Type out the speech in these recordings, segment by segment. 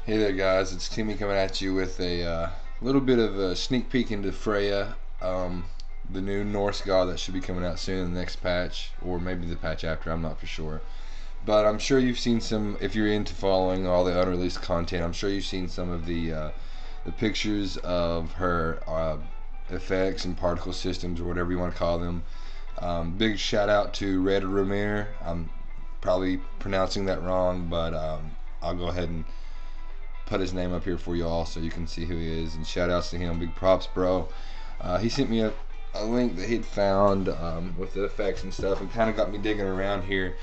Hey there guys, it's Timmy coming at you with a little bit of a sneak peek into Freya, the new Norse god that should be coming out soon in the next patch, or maybe the patch after, I'm not for sure. But I'm sure you've seen some, if you're into following all the unreleased content, I'm sure you've seen some of the pictures of her effects and particle systems, or whatever you want to call them. Big shout out to Reddaremer. I'm probably pronouncing that wrong, but I'll go ahead and put his name up here for you all so you can see who he is, and shout outs to him. Big props, bro. He sent me a link that he'd found with the effects and stuff, and kind of got me digging around here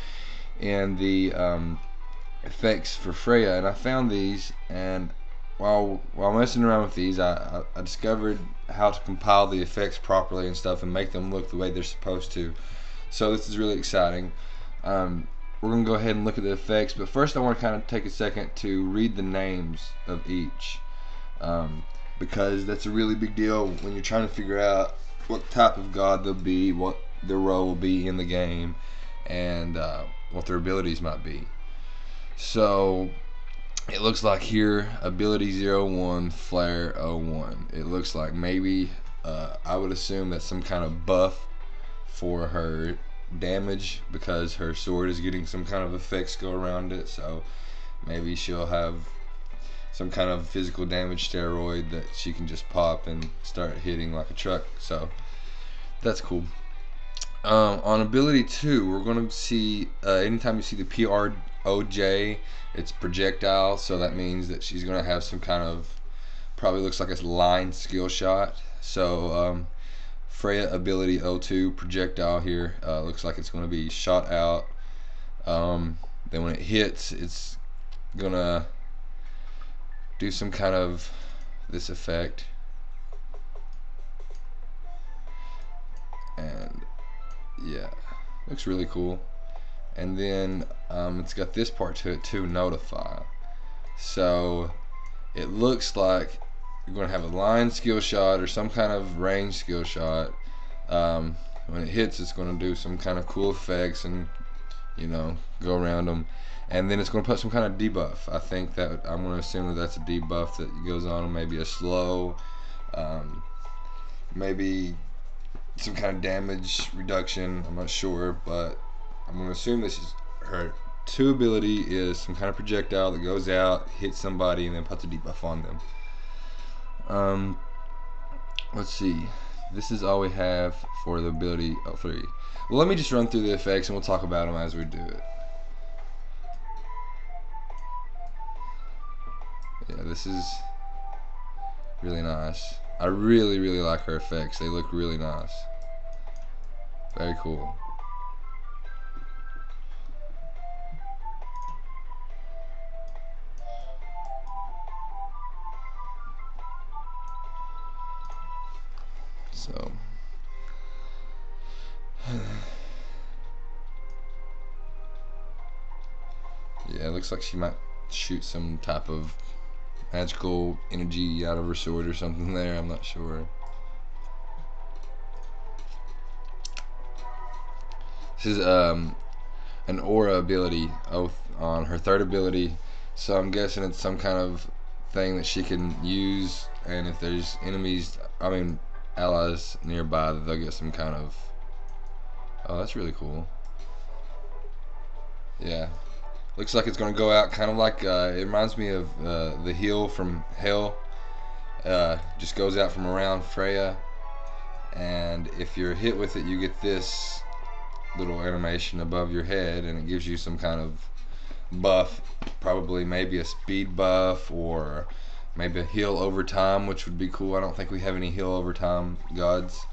and the effects for Freya, and I found these, and while messing around with these, I discovered how to compile the effects properly and stuff and make them look the way they're supposed to. So this is really exciting. We're going to go ahead and look at the effects, but first I want to kind of take a second to read the names of each, because that's a really big deal when you're trying to figure out what type of god they'll be, what their role will be in the game, and what their abilities might be. So it looks like here, ability 01, flare 01. It looks like maybe, I would assume that's some kind of buff for her damage, because her sword is getting some kind of effects go around it, so maybe she'll have some kind of physical damage steroid that she can just pop and start hitting like a truck. So that's cool. On ability 2, we're going to see anytime you see the PROJ, it's projectile, so that means that she's going to have some kind of, probably looks like a line skill shot. So Freya ability 02 projectile here, looks like it's going to be shot out. Then when it hits, it's going to do some kind of this effect, and yeah, looks really cool. And then it's got this part to it too, notify. So it looks like you're going to have a line skill shot or some kind of range skill shot. When it hits, it's going to do some kind of cool effects and, you know, go around them. And then it's going to put some kind of debuff. I think that, I'm going to assume that that's a debuff that goes on, maybe a slow, maybe some kind of damage reduction. I'm not sure, but I'm going to assume this is her 2 ability is some kind of projectile that goes out, hits somebody, and then puts a debuff on them. Let's see. This is all we have for the ability 03. Well, let me just run through the effects and we'll talk about them as we do it. Yeah, this is really nice. I really like her effects. They look really nice. Very cool. So yeah, it looks like she might shoot some type of magical energy out of her sword or something there, I'm not sure. This is an aura ability on her 3rd ability, so I'm guessing it's some kind of thing that she can use, and if there's enemies, allies nearby, they'll get some kind of, oh, that's really cool. Yeah, looks like it's going to go out kind of like, it reminds me of the heal from Hell. Just goes out from around Freya, and if you're hit with it, you get this little animation above your head, and it gives you some kind of buff, probably maybe a speed buff, or maybe a heal over time, which would be cool. I don't think we have any heal over time gods,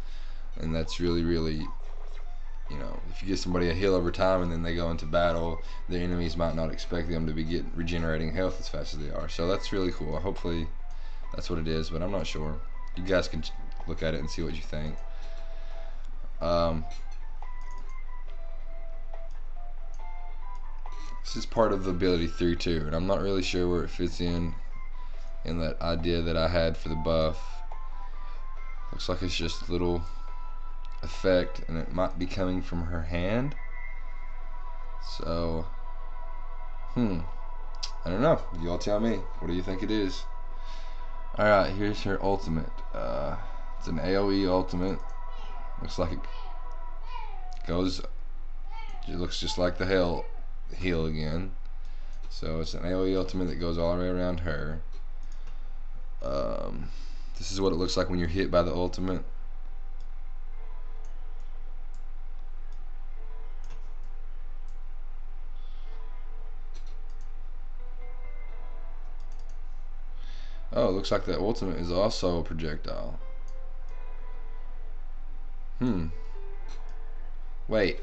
and that's really, you know, if you give somebody a heal over time and then they go into battle, their enemies might not expect them to be regenerating health as fast as they are. So that's really cool. Hopefully that's what it is, but I'm not sure. You guys can look at it and see what you think. This is part of the ability 3 too, and I'm not really sure where it fits in that idea that I had for the buff. Looks like it's just a little effect, and it might be coming from her hand. So I don't know. You all tell me. What do you think it is? Alright, here's her ultimate. It's an AoE ultimate. Looks like it goes. It looks just like the hell heal again. So it's an AoE ultimate that goes all the way around her. This is what it looks like when you're hit by the ultimate. Oh, it looks like the ultimate is also a projectile. Wait,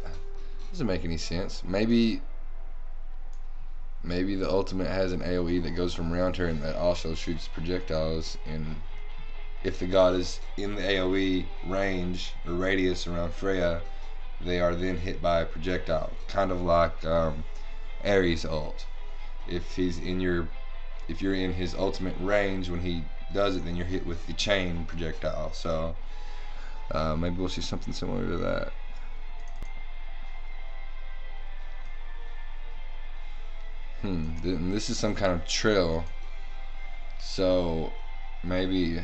doesn't make any sense. Maybe the ultimate has an AoE that goes from around her and that also shoots projectiles. And if the god is in the AoE range or radius around Freya, they are then hit by a projectile, kind of like Ares' ult. If you're in his ultimate range when he does it, then you're hit with the chain projectile. So maybe we'll see something similar to that. This is some kind of trail, so maybe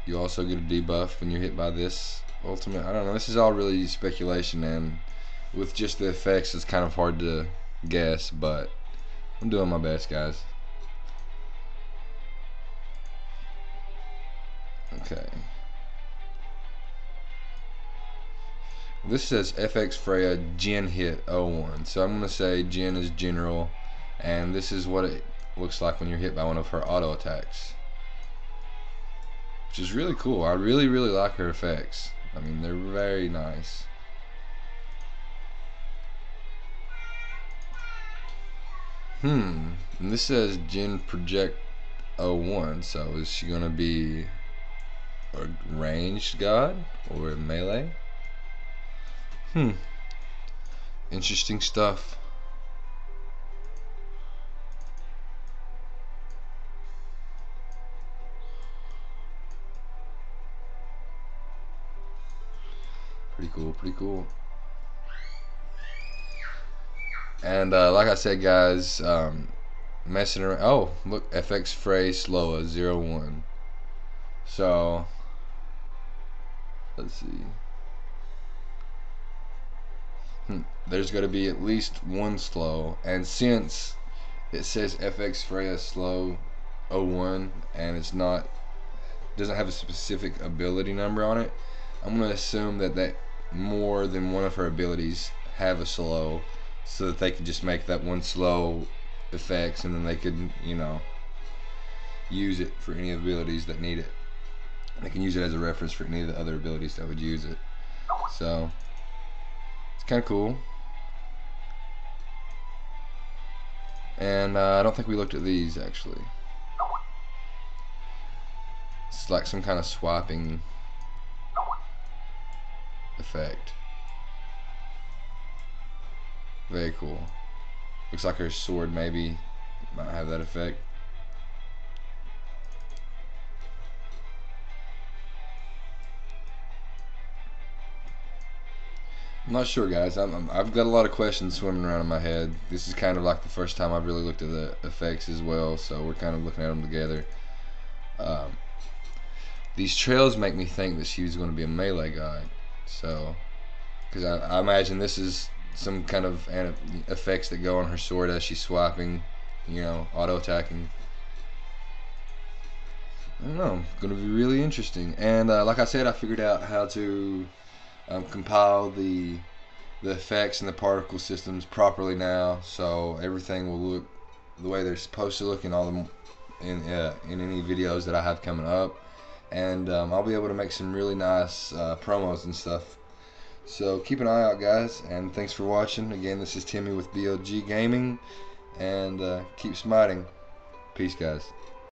you also get a debuff when you're hit by this ultimate. I don't know. This is all really speculation, and with just the effects, it's kind of hard to guess. But I'm doing my best, guys. Okay. This says FX Freya Gen hit 01. So I'm going to say Gen is general, and this is what it looks like when you're hit by one of her auto attacks, which is really cool. I really like her effects. I mean, they're very nice. And this says Gen Project 01. So is she going to be a ranged god or a melee? Interesting stuff. Pretty cool. And like I said, guys, messing around. Oh, look, FX Freya Slowa 01. So let's see. There's going to be at least one slow, and since it says FX Freya Slow 01 and it's not, doesn't have a specific ability number on it, I'm going to assume that more than one of her abilities have a slow, so that they can just make that one slow effects, and then they could, you know, use it for any abilities that need it. They can use it as a reference for any of the other abilities that would use it. So kind of cool. And I don't think we looked at these actually. It's like some kind of swapping effect. Very cool. Looks like her sword maybe might have that effect. I'm not sure, guys. I've got a lot of questions swimming around in my head. This is kind of like the first time I've really looked at the effects as well, so we're kind of looking at them together. These trails make me think that she was going to be a melee god, so because I imagine this is some kind of effects that go on her sword as she's swapping, you know, auto attacking. I don't know. It's going to be really interesting. And like I said, I figured out how to compile the effects and the particle systems properly now, so everything will look the way they're supposed to look in all the in any videos that I have coming up, and I'll be able to make some really nice promos and stuff. So keep an eye out, guys, and thanks for watching. Again, this is Timmy with BLG Gaming, and keep smiting. Peace, guys.